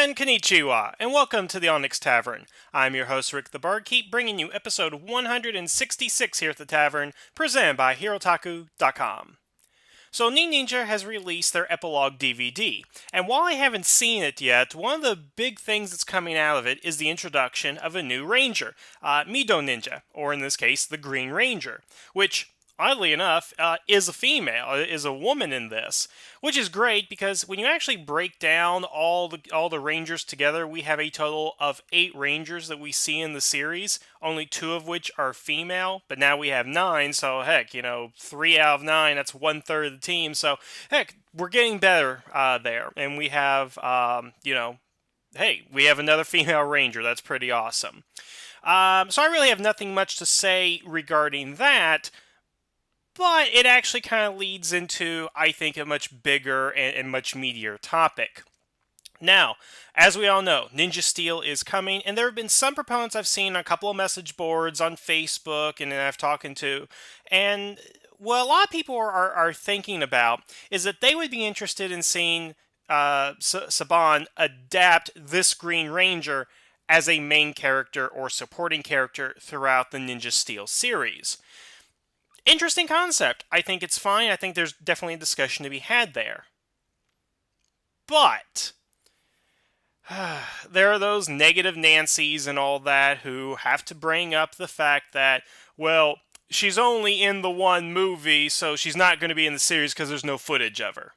And konnichiwa, and welcome to the Onyx Tavern. I'm your host, Rick the Barkeep, bringing you episode 166 here at the Tavern, presented by Hirotaku.com. So, Ninja has released their epilogue DVD, and while I haven't seen it yet, one of the big things that's coming out of it is the introduction of a new ranger, Mido Ninja, or in this case, the Green Ranger, which, oddly enough, is a female, is a woman in this, which is great because when you actually break down all the rangers together, we have a total of 8 rangers that we see in the series, only 2 of which are female, but now we have 9, so heck, 3 out of 9, that's 1/3 of the team, so heck, we're getting better there, and we have, hey, we have another female ranger, that's pretty awesome. So I really have nothing much to say regarding that, but it actually kind of leads into, I think, a much bigger and much meatier topic. Now, as we all know, Ninja Steel is coming, and there have been some proponents I've seen on a couple of message boards on Facebook and I've talked to, and what a lot of people are thinking about is that they would be interested in seeing Saban adapt this Green Ranger as a main character or supporting character throughout the Ninja Steel series. Interesting concept. I think it's fine. I think there's definitely a discussion to be had there. But there are those negative Nancys and all that who have to bring up the fact that, well, she's only in the one movie, so she's not going to be in the series because there's no footage of her.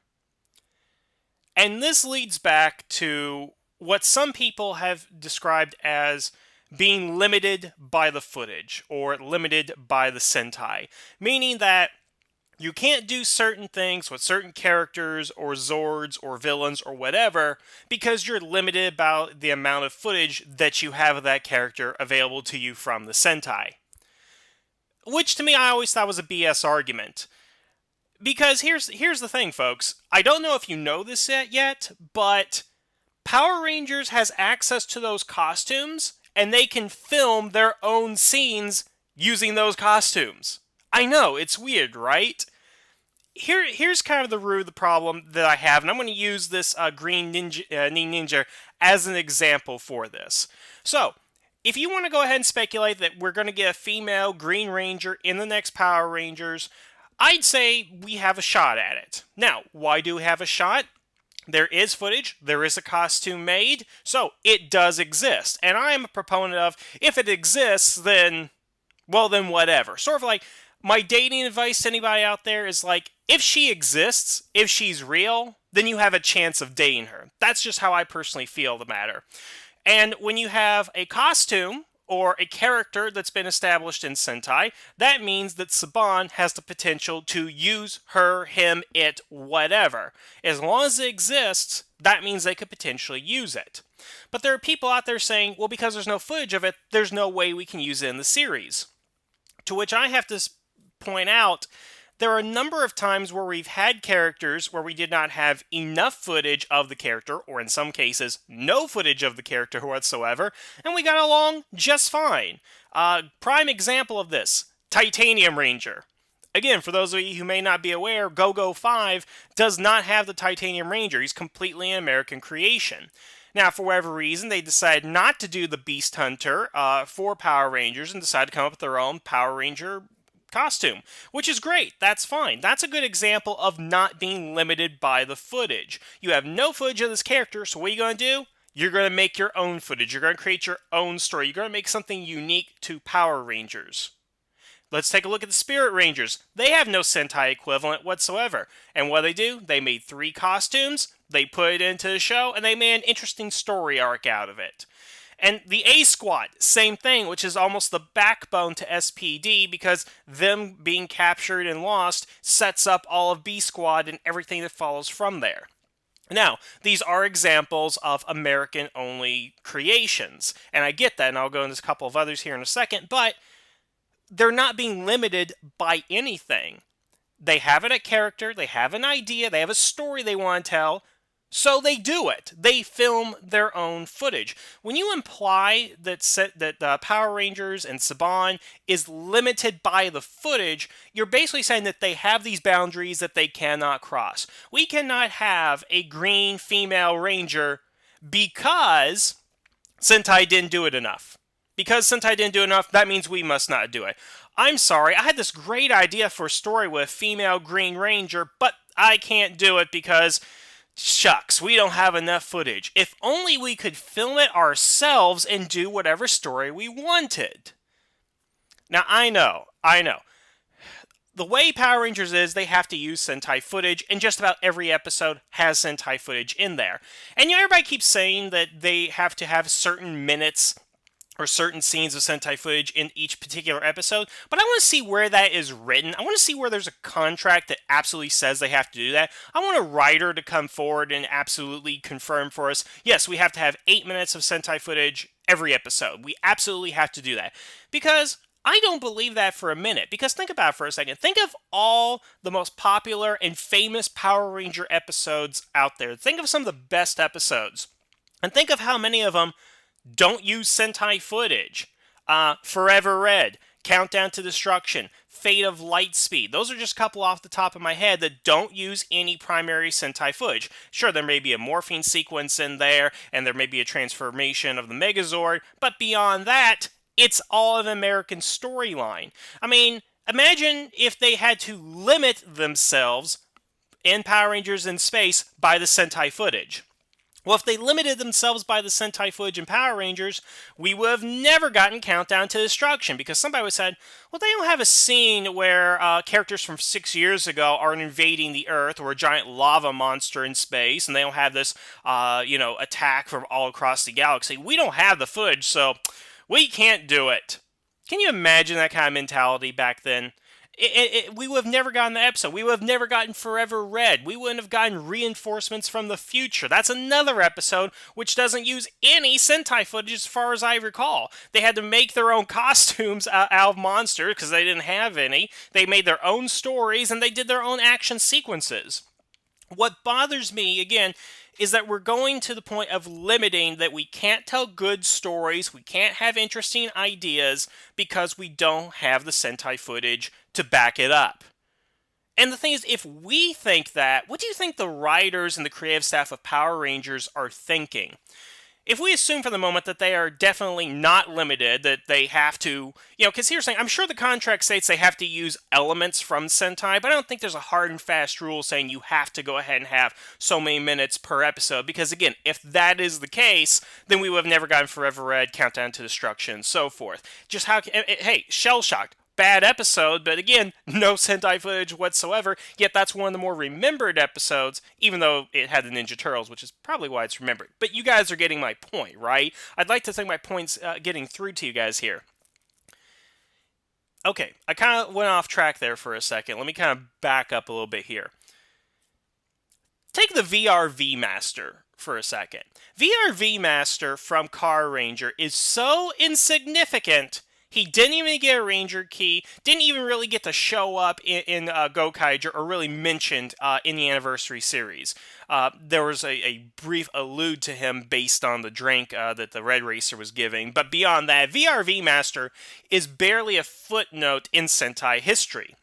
And this leads back to what some people have described as being limited by the footage, or limited by the Sentai. Meaning that you can't do certain things with certain characters, or Zords, or villains, or whatever, because you're limited about the amount of footage that you have of that character available to you from the Sentai. Which to me, I always thought was a BS argument. Because here's the thing, folks. I don't know if you know this yet, but Power Rangers has access to those costumes, and they can film their own scenes using those costumes. I know, it's weird, right? Here's kind of the problem that I have, and I'm going to use this Green Ninja as an example for this. So, if you want to go ahead and speculate that we're going to get a female Green Ranger in the next Power Rangers, I'd say we have a shot at it. Now, why do we have a shot? There is footage, there is a costume made, so it does exist. And I am a proponent of, if it exists, then whatever. Sort of like, my dating advice to anybody out there is like, if she exists, if she's real, then you have a chance of dating her. That's just how I personally feel the matter. And when you have a costume, or a character that's been established in Sentai, that means that Saban has the potential to use her, him, it, whatever. As long as it exists, that means they could potentially use it. But there are people out there saying, well, because there's no footage of it, there's no way we can use it in the series. To which I have to point out, there are a number of times where we've had characters where we did not have enough footage of the character, or in some cases, no footage of the character whatsoever, and we got along just fine. Prime example of this, Titanium Ranger. Again, for those of you who may not be aware, Go-Go 5 does not have the Titanium Ranger. He's completely an American creation. Now, for whatever reason, they decided not to do the Beast Hunter for Power Rangers and decided to come up with their own Power Ranger costume, which is great. That's fine. That's a good example of not being limited by the footage. You have no footage of this character, so what are you going to do? You're going to make your own footage. You're going to create your own story. You're going to make something unique to Power Rangers. Let's take a look at the Spirit Rangers. They have no Sentai equivalent whatsoever. And what do? They made 3 costumes, they put it into the show, and they made an interesting story arc out of it. And the A Squad, same thing, which is almost the backbone to SPD because them being captured and lost sets up all of B Squad and everything that follows from there. Now, these are examples of American-only creations, and I get that, and I'll go into a couple of others here in a second, but they're not being limited by anything. They have a character, they have an idea, they have a story they want to tell, so they do it. They film their own footage. When you imply that Power Rangers and Saban is limited by the footage, you're basically saying that they have these boundaries that they cannot cross. We cannot have a green female ranger because Sentai didn't do it enough. Because Sentai didn't do enough, that means we must not do it. I'm sorry, I had this great idea for a story with a female Green Ranger, but I can't do it because, shucks, we don't have enough footage. If only we could film it ourselves and do whatever story we wanted. Now, I know. The way Power Rangers is, they have to use Sentai footage, and just about every episode has Sentai footage in there. And everybody keeps saying that they have to have certain minutes or certain scenes of Sentai footage in each particular episode, but I want to see where that is written. I want to see where there's a contract that absolutely says they have to do that. I want a writer to come forward and absolutely confirm for us, yes, we have to have 8 minutes of Sentai footage every episode. We absolutely have to do that. Because I don't believe that for a minute, because think about it for a second. Think of all the most popular and famous Power Ranger episodes out there. Think of some of the best episodes. And think of how many of them don't use Sentai footage. Forever Red, Countdown to Destruction, Fate of Lightspeed. Those are just a couple off the top of my head that don't use any primary Sentai footage. Sure, there may be a morphine sequence in there, and there may be a transformation of the Megazord, but beyond that, it's all an American storyline. I mean, imagine if they had to limit themselves in Power Rangers in Space by the Sentai footage. Well, if they limited themselves by the Sentai footage in Power Rangers, we would have never gotten Countdown to Destruction, because somebody would have said, well, they don't have a scene where characters from 6 years ago are invading the Earth, or a giant lava monster in space, and they don't have this, attack from all across the galaxy. We don't have the footage, so we can't do it. Can you imagine that kind of mentality back then? We would have never gotten the episode. We would have never gotten Forever Red. We wouldn't have gotten Reinforcements from the Future. That's another episode which doesn't use any Sentai footage as far as I recall. They had to make their own costumes out of monsters because they didn't have any. They made their own stories and they did their own action sequences. What bothers me, again, is that we're going to the point of limiting that we can't tell good stories, we can't have interesting ideas, because we don't have the Sentai footage to back it up. And the thing is, if we think that, what do you think the writers and the creative staff of Power Rangers are thinking? If we assume for the moment that they are definitely not limited, that they have to, because here's the thing, I'm sure the contract states they have to use elements from Sentai, but I don't think there's a hard and fast rule saying you have to go ahead and have so many minutes per episode, because again, if that is the case, then we would have never gotten Forever Red, Countdown to Destruction, so forth. Just how, hey, Shell Shocked. Bad episode, but again, no Sentai footage whatsoever, yet that's one of the more remembered episodes, even though it had the Ninja Turtles, which is probably why it's remembered. But you guys are getting my point, right? I'd like to think my point's getting through to you guys here. Okay, I kind of went off track there for a second. Let me kind of back up a little bit here. Take the VRV Master for a second. VRV Master from Car Ranger is so insignificant. He didn't even get a Ranger key, didn't even really get to show up in Gokaiger, or really mentioned in the Anniversary series. There was a brief allude to him based on the drink that the Red Racer was giving, but beyond that, VRV Master is barely a footnote in Sentai history.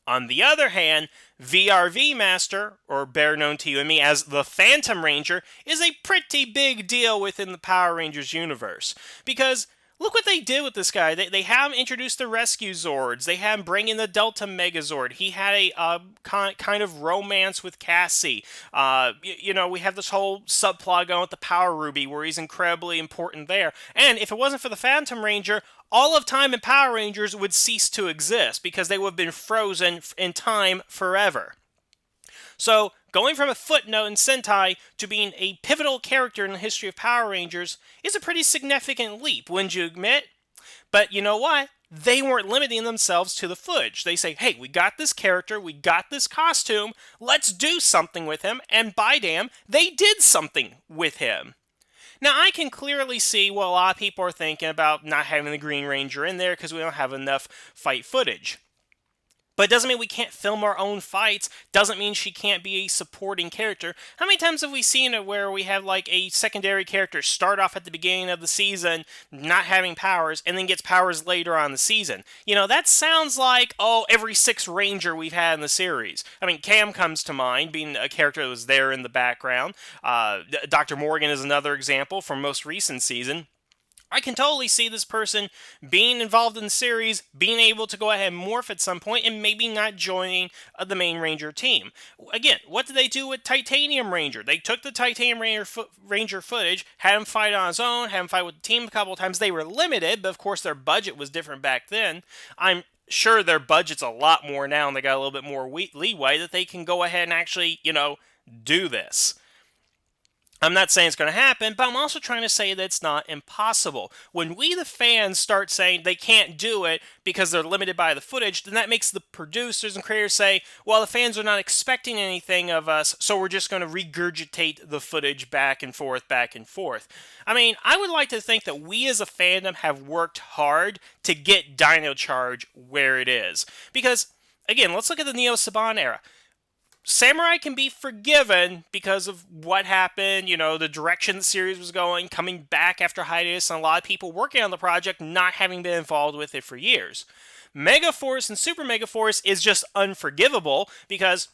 On the other hand, VRV Master, or better known to you and me as the Phantom Ranger, is a pretty big deal within the Power Rangers universe, because look what they did with this guy. They have him introduce the Rescue Zords. They have him bring in the Delta Megazord. He had a kind of romance with Cassie. We have this whole subplot going with the Power Ruby, where he's incredibly important there. And if it wasn't for the Phantom Ranger, all of time in Power Rangers would cease to exist, because they would have been frozen in time forever. So, going from a footnote in Sentai to being a pivotal character in the history of Power Rangers is a pretty significant leap, wouldn't you admit? But you know what? They weren't limiting themselves to the footage. They say, hey, we got this character, we got this costume, let's do something with him, and by damn, they did something with him. Now, I can clearly see what a lot of people are thinking about not having the Green Ranger in there because we don't have enough fight footage. But it doesn't mean we can't film our own fights. Doesn't mean she can't be a supporting character. How many times have we seen it where we have like a secondary character start off at the beginning of the season not having powers and then gets powers later on in the season? You know, that sounds like, oh, every 6 Ranger we've had in the series. I mean, Cam comes to mind, being a character that was there in the background. Dr. Morgan is another example from most recent season. I can totally see this person being involved in the series, being able to go ahead and morph at some point, and maybe not joining the main Ranger team. Again, what did they do with Titanium Ranger? They took the Titanium Ranger footage, had him fight on his own, had him fight with the team a couple of times. They were limited, but of course their budget was different back then. I'm sure their budget's a lot more now, and they got a little bit more leeway that they can go ahead and actually, do this. I'm not saying it's going to happen, but I'm also trying to say that it's not impossible. When we, the fans, start saying they can't do it because they're limited by the footage, then that makes the producers and creators say, well, the fans are not expecting anything of us, so we're just going to regurgitate the footage back and forth, back and forth. I mean, I would like to think that we as a fandom have worked hard to get Dino Charge where it is. Because, again, let's look at the Neo Saban era. Samurai can be forgiven because of what happened, the direction the series was going, coming back after hiatus, and a lot of people working on the project not having been involved with it for years. Megaforce and Super Megaforce is just unforgivable because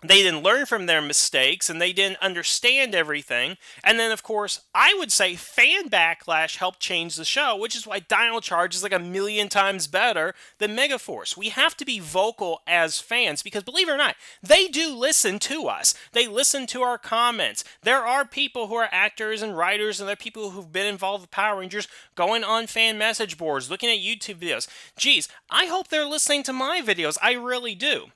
they didn't learn from their mistakes and they didn't understand everything. And then, of course, I would say fan backlash helped change the show, which is why Dino Charge is like 1,000,000 times better than Megaforce. We have to be vocal as fans because, believe it or not, they do listen to us. They listen to our comments. There are people who are actors and writers, and there are people who've been involved with Power Rangers going on fan message boards, looking at YouTube videos. Geez, I hope they're listening to my videos. I really do.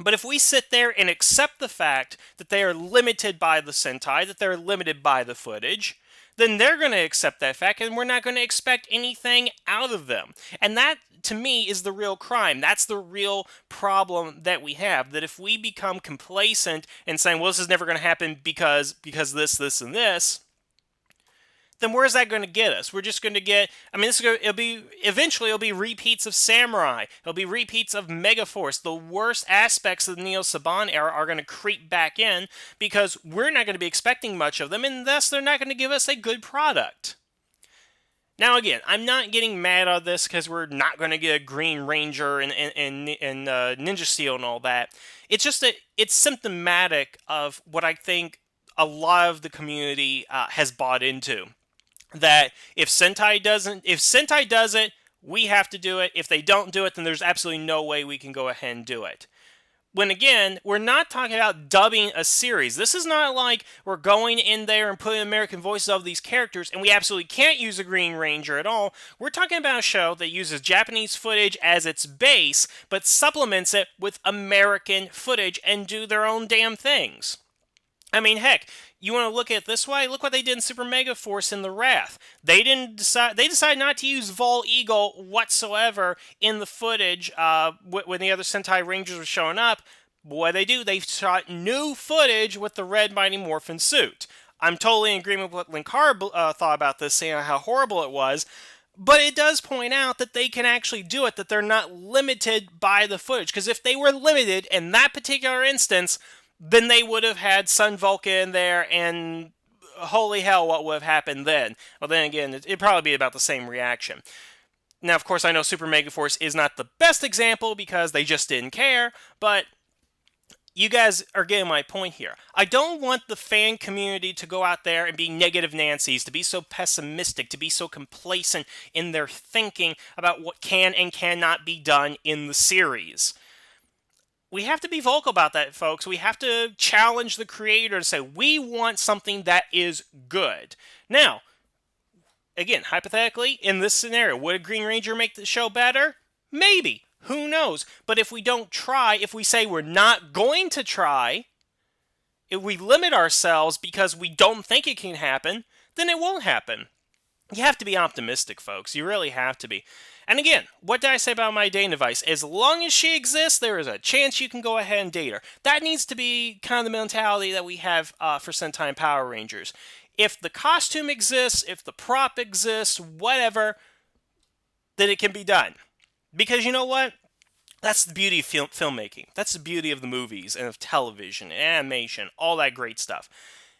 But if we sit there and accept the fact that they are limited by the Sentai, that they're limited by the footage, then they're going to accept that fact and we're not going to expect anything out of them. And that, to me, is the real crime. That's the real problem that we have. That if we become complacent and saying, well, this is never going to happen because this, and this, then where's that going to get us? We're just going to get, eventually it'll be repeats of Samurai. It'll be repeats of Megaforce. The worst aspects of the Neo Saban era are going to creep back in because we're not going to be expecting much of them, and thus they're not going to give us a good product. Now again, I'm not getting mad at this because we're not going to get a Green Ranger and Ninja Steel and all that. It's just that it's symptomatic of what I think a lot of the community has bought into. That if Sentai does it, we have to do it. If they don't do it, then there's absolutely no way we can go ahead and do it. When again, we're not talking about dubbing a series. This is not like we're going in there and putting American voices of these characters and we absolutely can't use a Green Ranger at all. We're talking about a show that uses Japanese footage as its base, but supplements it with American footage and do their own damn things. I mean, heck, you want to look at it this way? Look what they did in Super Megaforce in The Wrath. They decided not to use Vol Eagle whatsoever in the footage when the other Sentai Rangers were showing up. But what do? They shot new footage with the Red Mighty Morphin suit. I'm totally in agreement with what Linkar thought about this, saying how horrible it was. But it does point out that they can actually do it, that they're not limited by the footage. Because if they were limited in that particular instance, then they would have had Sun Vulcan in there, and holy hell, what would have happened then? Well, then again, it'd probably be about the same reaction. Now, of course, I know Super Megaforce is not the best example because they just didn't care, but you guys are getting my point here. I don't want the fan community to go out there and be negative Nancys, to be so pessimistic, to be so complacent in their thinking about what can and cannot be done in the series. We have to be vocal about that, folks. We have to challenge the creator and say, we want something that is good. Now, again, hypothetically, in this scenario, would a Green Ranger make the show better? Maybe. Who knows? But if we don't try, if we say we're not going to try, if we limit ourselves because we don't think it can happen, then it won't happen. You have to be optimistic, folks. You really have to be. And again, what did I say about my dating device? As long as she exists, there is a chance you can go ahead and date her. That needs to be kind of the mentality that we have for Sentai and Power Rangers. If the costume exists, if the prop exists, whatever, then it can be done. Because you know what? That's the beauty of filmmaking. That's the beauty of the movies and of television and animation, all that great stuff.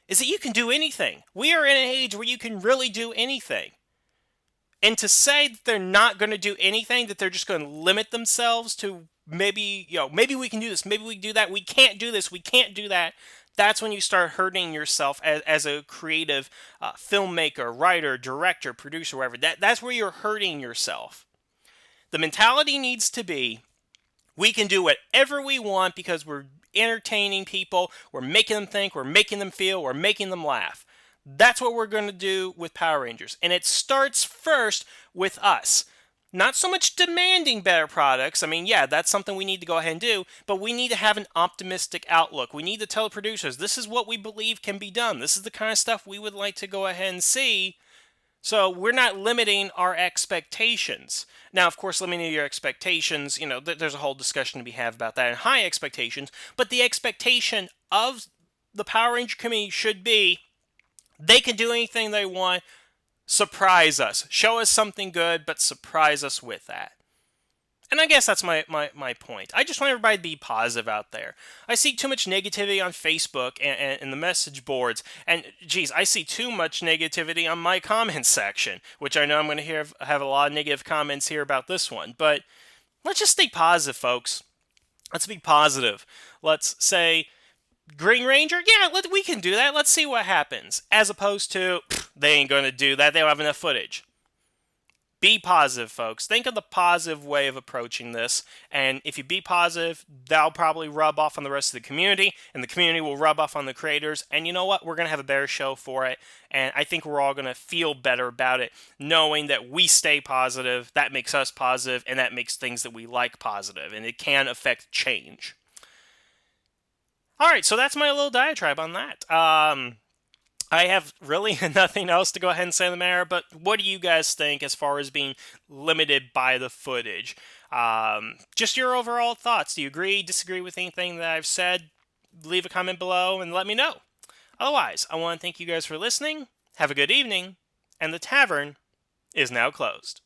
Is that you can do anything. We are in an age where you can really do anything. And to say that they're not going to do anything, that they're just going to limit themselves to maybe, maybe we can do this, maybe we can do that, we can't do this, we can't do that, that's when you start hurting yourself as a creative filmmaker, writer, director, producer, whatever. That's where you're hurting yourself. The mentality needs to be we can do whatever we want because we're entertaining people, we're making them think, we're making them feel, we're making them laugh. That's what we're going to do with Power Rangers. And it starts first with us. Not so much demanding better products. I mean, yeah, that's something we need to go ahead and do, but we need to have an optimistic outlook. We need to tell the producers this is what we believe can be done. This is the kind of stuff we would like to go ahead and see. So we're not limiting our expectations. Now, of course, limiting your expectations, there's a whole discussion to be had about that and high expectations, but the expectation of the Power Ranger community should be they can do anything they want, surprise us, show us something good, but surprise us with that. And I guess that's my point. I just want everybody to be positive out there. I see too much negativity on Facebook and the message boards. And, geez, I see too much negativity on my comments section, which I know I'm going to have a lot of negative comments here about this one. But let's just stay positive, folks. Let's be positive. Let's say, Green Ranger? Yeah, we can do that. Let's see what happens. As opposed to, they ain't going to do that. They don't have enough footage. Be positive, folks. Think of the positive way of approaching this. And if you be positive, that'll probably rub off on the rest of the community. And the community will rub off on the creators. And you know what? We're going to have a better show for it. And I think we're all going to feel better about it, knowing that we stay positive. That makes us positive, and that makes things that we like positive. And it can affect change. All right, so that's my little diatribe on that. I have really nothing else to go ahead and say in the matter, but what do you guys think as far as being limited by the footage? Just your overall thoughts. Do you agree, disagree with anything that I've said? Leave a comment below and let me know. Otherwise, I want to thank you guys for listening. Have a good evening, and the tavern is now closed.